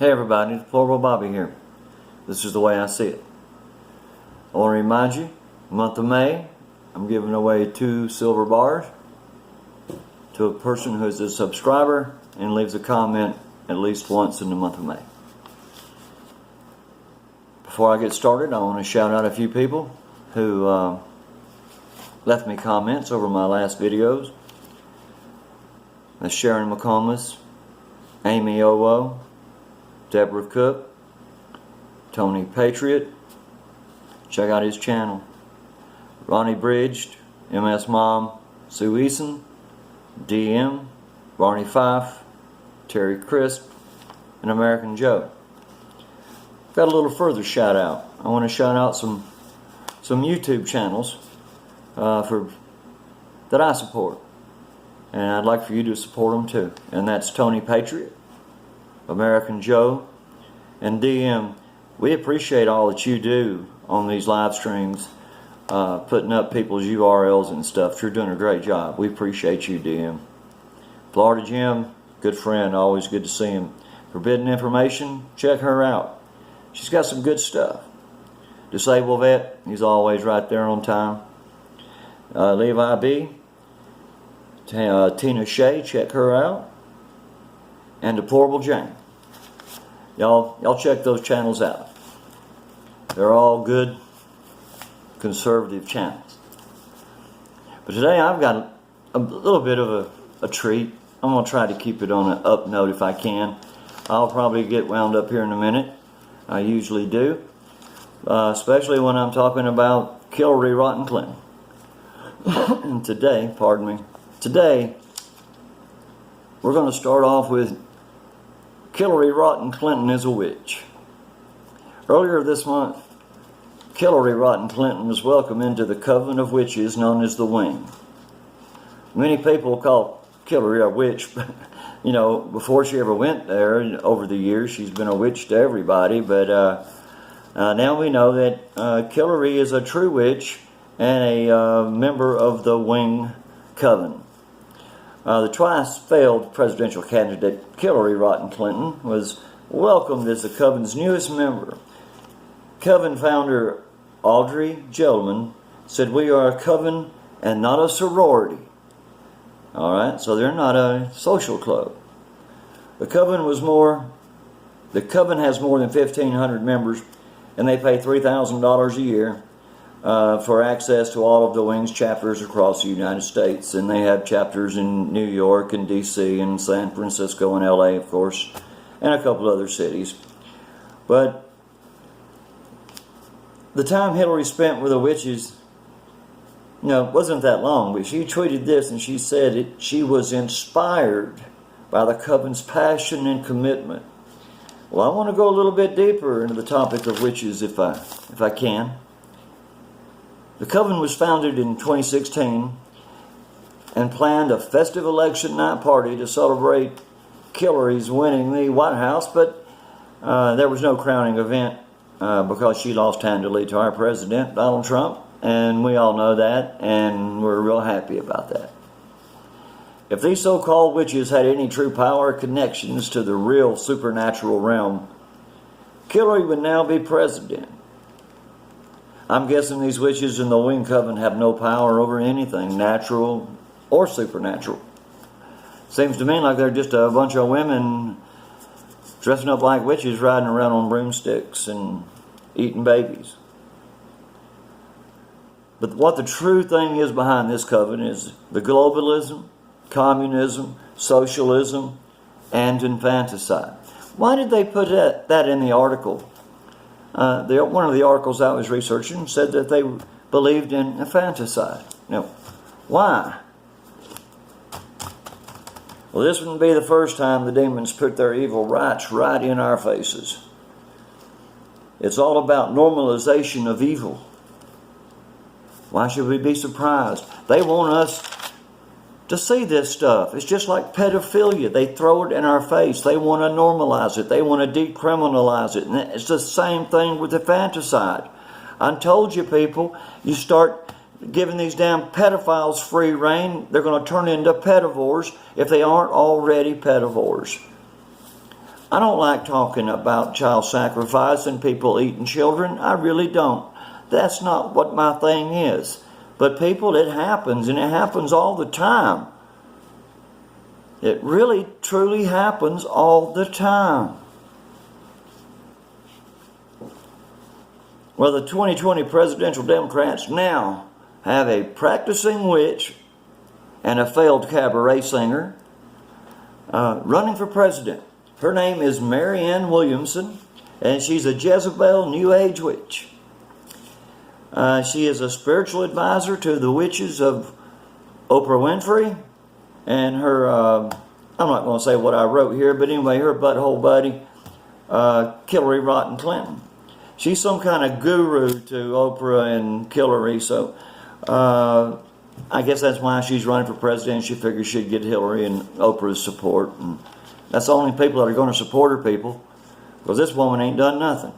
Hey everybody, Deplorable Bobby here. This is the way I see it. I want to remind you, the month of May, I'm giving away 2 silver bars to a person who is a subscriber and leaves a comment at least once in the month of May. Before I get started, I want to shout out a few people who left me comments over my last videos. That's Sharon McComas, Amy Owo, Deborah Cook, Tony Patriot, check out his channel, Ronnie Bridged, MS Mom, Sue Eason, DM, Barney Fife, Terry Crisp, and American Joe. Got a little further shout out. I want to shout out some YouTube channels that I support, and I'd like for you to support them too. And that's Tony Patriot, American Joe, and DM. We appreciate all that you do on these live streams, putting up people's URLs and stuff. You're doing a great job. We appreciate you, DM. Florida Jim, good friend, always good to see him. Forbidden Information, check her out. She's got some good stuff. Disabled Vet, he's always right there on time. Levi B, Tina Shea, check her out. And Deplorable Jane. Y'all check those channels out. They're all good conservative channels. But today I've got a little bit of a treat. I'm going to try to keep it on an up note if I can. I'll probably get wound up here in a minute. I usually do. Especially when I'm talking about Killery Rotten Clinton. And today, pardon me, today we're going to start off with Killery Rotten Clinton is a witch. Earlier this month, Killery Rotten Clinton was welcomed into the coven of witches known as the Wing. Many people call Killery a witch, but you know, before she ever went there, over the years, she's been a witch to everybody. But now we know that Killery is a true witch and a member of the Wing coven. The twice failed presidential candidate Killery Rotten Clinton was welcomed as the coven's newest member. Coven founder Audrey Gentleman said, "We are a coven and not a sorority." Alright, so they're not a social club. The coven has more than 1,500 members, and they pay $3,000 a year for access to all of the Wing's chapters across the United States. And they have chapters in New York and DC and San Francisco and LA, of course, and a couple other cities. But the time Hillary spent with the witches, you know, wasn't that long, but she tweeted this and she said she was inspired by the coven's passion and commitment. Well, I want to go a little bit deeper into the topic of witches if I can. The coven was founded in 2016 and planned a festive election night party to celebrate Killery's winning the White House, but there was no crowning event because she lost handily to our president, Donald Trump, and we all know that, and we're real happy about that. If these so-called witches had any true power or connections to the real supernatural realm, Killery would now be president. I'm guessing these witches in the Wing Coven have no power over anything, natural or supernatural. Seems to me like they're just a bunch of women dressing up like witches, riding around on broomsticks and eating babies. But what the true thing is behind this coven is the globalism, communism, socialism, and infanticide. Why did they put that in the article? One of the articles I was researching said that they believed in infanticide. Now, why? Well, this wouldn't be the first time the demons put their evil rights right in our faces. It's all about normalization of evil. Why should we be surprised? They want us to see this stuff. It's just like pedophilia. They throw it in our face. They want to normalize it. They want to decriminalize it. And it's the same thing with infanticide. I told you, people, you start giving these damn pedophiles free reign, they're going to turn into pedivores if they aren't already pedivores. I don't like talking about child sacrifice and people eating children. I really don't. That's not what my thing is. But people, it happens, and it happens all the time. It really, truly happens all the time. Well, the 2020 presidential Democrats now have a practicing witch and a failed cabaret singer running for president. Her name is Marianne Williamson, and she's a Jezebel New Age witch. She is a spiritual advisor to the witches of Oprah Winfrey and her, I'm not going to say what I wrote here, but anyway, her butthole buddy, Killery Rotten Clinton. She's some kind of guru to Oprah and Killery, so I guess that's why she's running for president. She figures she'd get Hillary and Oprah's support. And that's the only people that are going to support her, people, because this woman ain't done nothing.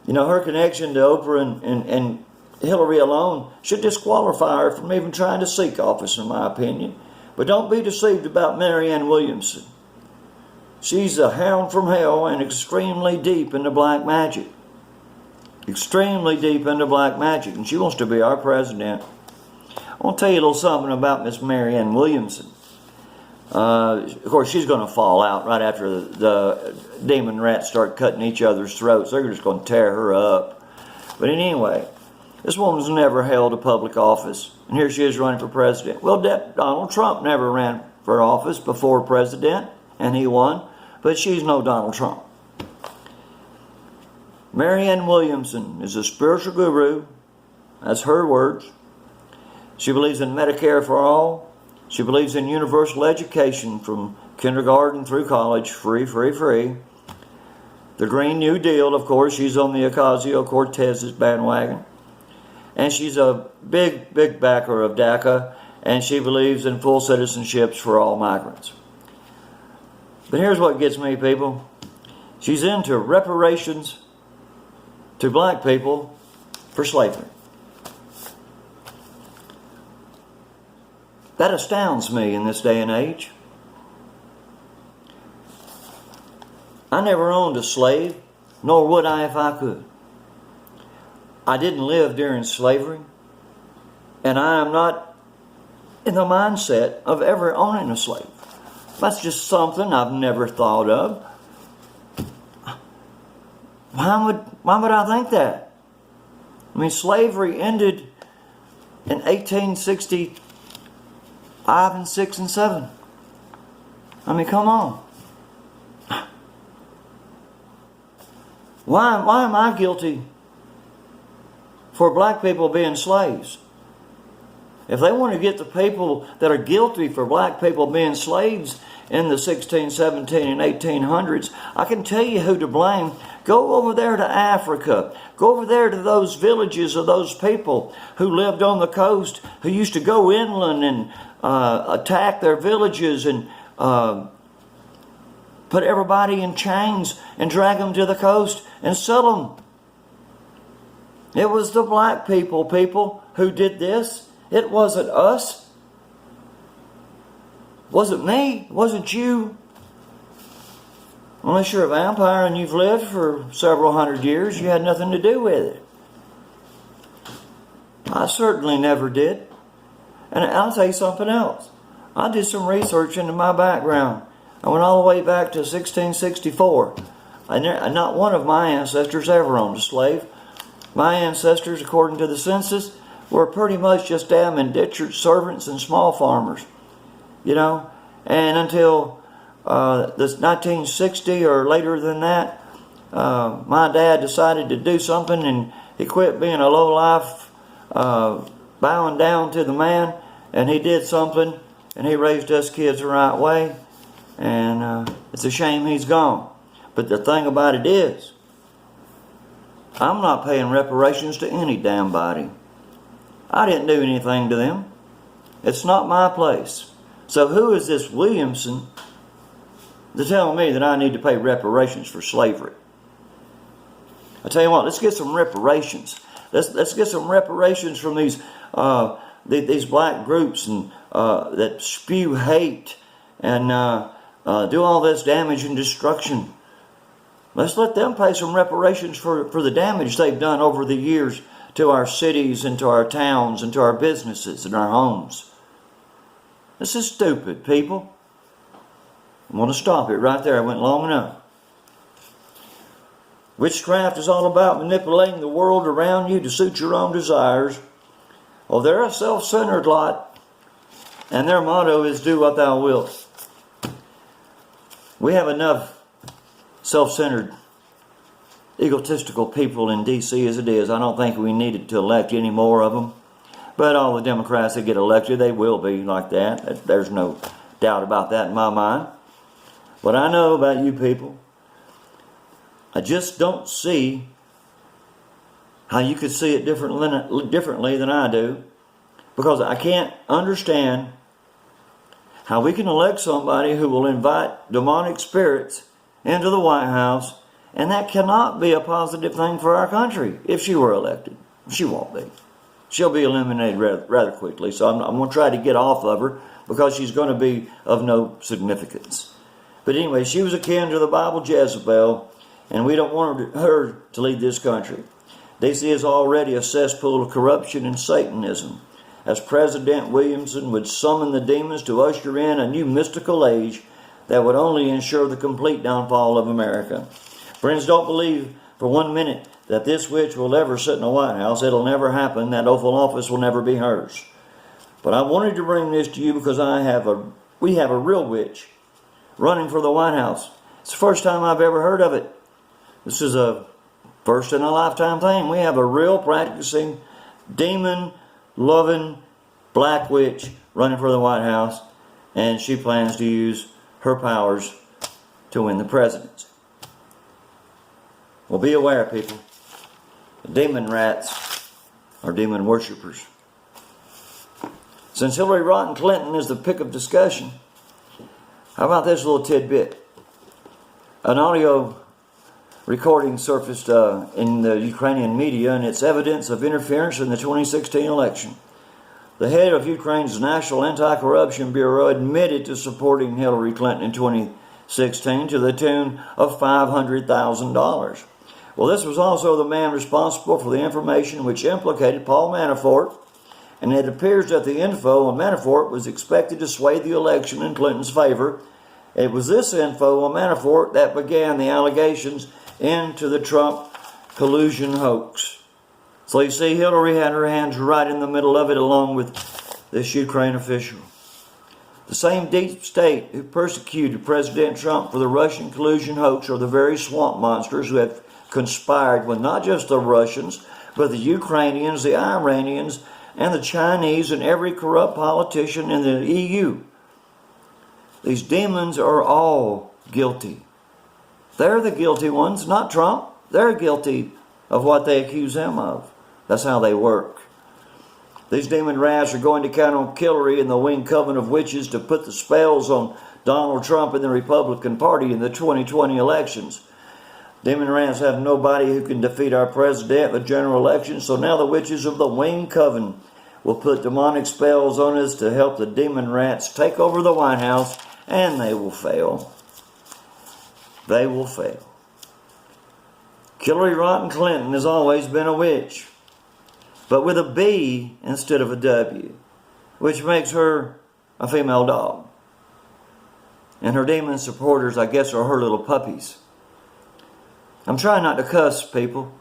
You know, her connection to Oprah and Hillary alone should disqualify her from even trying to seek office, in my opinion. But don't be deceived about Marianne Williamson. She's a hound from hell and extremely deep into black magic. Extremely deep into black magic. And she wants to be our president. I want to tell you a little something about Miss Marianne Williamson. Of course, she's going to fall out right after the Demonrats start cutting each other's throats. They're just going to tear her up. But anyway, this woman's never held a public office. And here she is running for president. Well, Donald Trump never ran for office before president, and he won. But she's no Donald Trump. Marianne Williamson is a spiritual guru. That's her words. She believes in Medicare for all. She believes in universal education from kindergarten through college, free. The Green New Deal, of course, she's on the Ocasio-Cortez's bandwagon. And she's a big backer of DACA, and she believes in full citizenships for all migrants. But here's what gets me, people. She's into reparations to black people for slavery. That astounds me in this day and age. I never owned a slave, nor would I if I could. I didn't live during slavery, and I am not in the mindset of ever owning a slave. That's just something I've never thought of. Why would I think that? I mean, slavery ended in 1865 and 6 and 7. I mean, come on. Why am I guilty for black people being slaves? If they want to get the people that are guilty for black people being slaves in the 16, 17, and 1800s, I can tell you who to blame. Go over there to Africa. Go over there to those villages of those people who lived on the coast, who used to go inland and attack their villages and put everybody in chains and drag them to the coast and sell them. It was the black people, who did this. It wasn't us. It wasn't me. It wasn't you. Unless you're a vampire and you've lived for several hundred years, you had nothing to do with it. I certainly never did. And I'll tell you something else. I did some research into my background. I went all the way back to 1664. Not one of my ancestors ever owned a slave. My ancestors, according to the census, were pretty much just damn indentured servants and small farmers. You know? And until this 1960 or later than that, my dad decided to do something, and he quit being a lowlife, bowing down to the man, and he did something, and he raised us kids the right way, and it's a shame he's gone. But the thing about it is, I'm not paying reparations to any damn body. I didn't do anything to them. It's not my place. So who is this Williamson to tell me that I need to pay reparations for slavery? I tell you what, let's get some reparations. Let's get some reparations from these black groups and that spew hate and do all this damage and destruction. Let's let them pay some reparations for the damage they've done over the years to our cities and to our towns and to our businesses and our homes. This is stupid, people. I'm going to stop it right there. I went long enough. Witchcraft is all about manipulating the world around you to suit your own desires. Well, they're a self-centered lot, and their motto is do what thou wilt. We have enough self-centered, egotistical people in D.C. as it is. I don't think we needed to elect any more of them. But all the Democrats that get elected, they will be like that. There's no doubt about that in my mind. What I know about you people, I just don't see how you could see it differently than I do, because I can't understand how we can elect somebody who will invite demonic spirits into the White House, and that cannot be a positive thing for our country if she were elected. She won't be. She'll be eliminated rather quickly, so I'm going to try to get off of her because she's going to be of no significance. But anyway, she was akin to the Bible Jezebel, and we don't want her to lead this country. D.C. is already a cesspool of corruption and Satanism, as President Williamson would summon the demons to usher in a new mystical age that would only ensure the complete downfall of America. Friends, don't believe for 1 minute that this witch will ever sit in the White House. It'll never happen. That Oval Office will never be hers. But I wanted to bring this to you because we have a real witch running for the White House. It's the first time I've ever heard of it. This is a first in a lifetime thing. We have a real practicing, demon-loving black witch running for the White House, and she plans to use her powers to win the presidency. Well, be aware, people. The Demonrats are demon worshippers. Since Hillary Rodham Clinton is the pick of discussion, how about this little tidbit? An audio recording surfaced in the Ukrainian media, and it's evidence of interference in the 2016 election. The head of Ukraine's National Anti-Corruption Bureau admitted to supporting Hillary Clinton in 2016 to the tune of $500,000. Well, this was also the man responsible for the information which implicated Paul Manafort, and it appears that the info on Manafort was expected to sway the election in Clinton's favor. It was this info on Manafort that began the allegations into the Trump collusion hoax. So you see, Hillary had her hands right in the middle of it along with this Ukraine official. The same deep state who persecuted President Trump for the Russian collusion hoax are the very swamp monsters who have conspired with not just the Russians, but the Ukrainians, the Iranians, and the Chinese, and every corrupt politician in the EU. These demons are all guilty. They're the guilty ones, not Trump. They're guilty of what they accuse him of. That's how they work. These demon rats are going to count on Killery and the winged coven of witches to put the spells on Donald Trump and the Republican Party in the 2020 elections. Demon rats have nobody who can defeat our president in the general election, so now the witches of the winged coven will put demonic spells on us to help the demon rats take over the White House, and they will fail. They will fail. Killery Rodham Clinton has always been a witch, but with a B instead of a W, which makes her a female dog. And her demon supporters, I guess, are her little puppies. I'm trying not to cuss, people.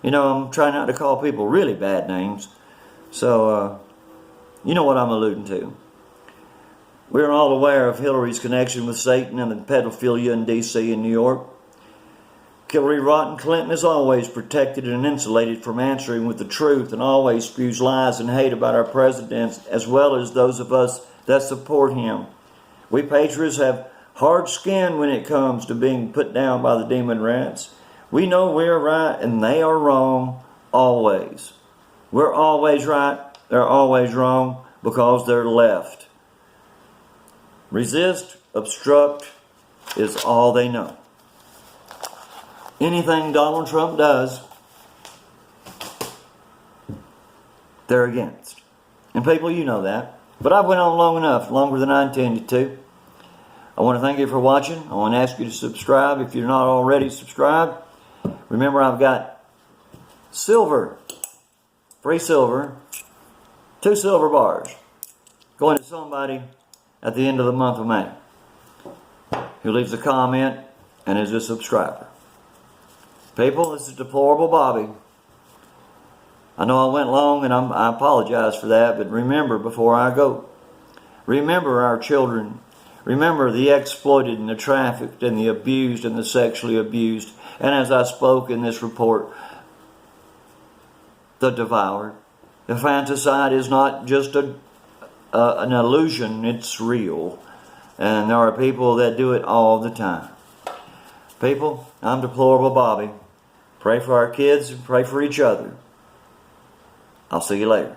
I'm trying not to call people really bad names. So, you know what I'm alluding to. We're all aware of Hillary's connection with Satan and the pedophilia in D.C. and New York. Killery Rodham Clinton is always protected and insulated from answering with the truth, and always spews lies and hate about our president, as well as those of us that support him. We patriots have hard skin when it comes to being put down by the demon rats. We know we're right and they are wrong, always. We're always right, they're always wrong, because they're left. Resist, obstruct is all they know. Anything Donald Trump does, they're against. And people, you know that. But I've went on long enough, longer than I intended to. I want to thank you for watching. I want to ask you to subscribe if you're not already subscribed. Remember, I've got silver, free silver, 2 silver bars going to somebody at the end of the month of May who leaves a comment and is a subscriber. People, this is Deplorable Bobby. I know I went long and I apologize for that, but remember before I go, remember our children. Remember the exploited and the trafficked and the abused and the sexually abused. And as I spoke in this report, the devoured. The fanticide is not just an illusion, it's real. And there are people that do it all the time. People, I'm Deplorable Bobby. Pray for our kids and pray for each other. I'll see you later.